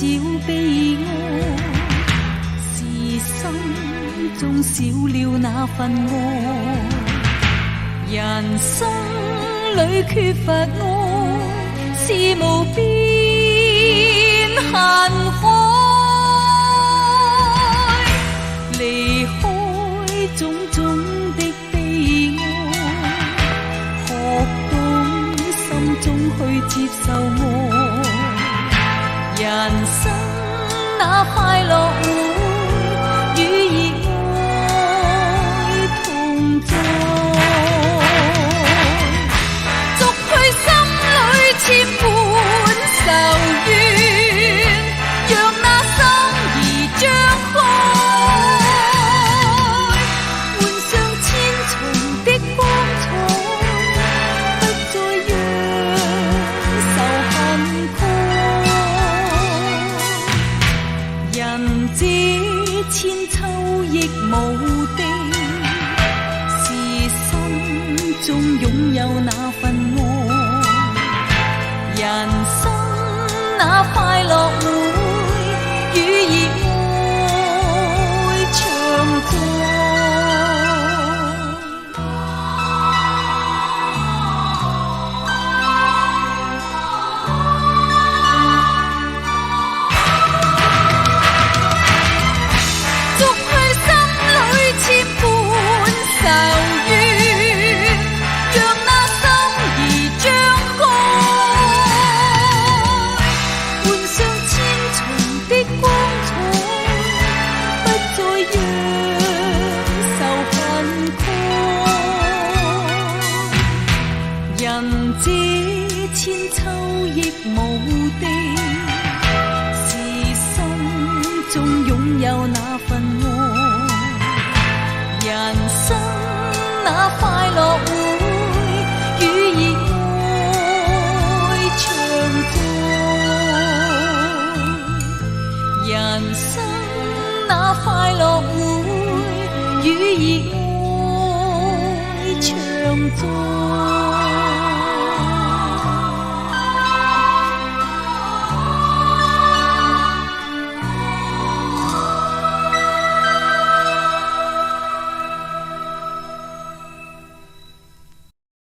少悲哀，是心中少了那份愛。人生裏缺乏愛，是無邊限海。離開種種的悲哀，學懂心中去接受愛。人生那快樂會與熱愛同在，逐去心裏千般愁怨，讓那心兒張開，換上千重的光彩，不再讓仇恨蓋。人這千秋亦無地，是心中擁有那份愛。人生那快樂會與熱愛長在。人這千秋亦無地，是心中擁有那份愛。人生那快樂會與熱愛長在，人生那快樂會與熱愛長在。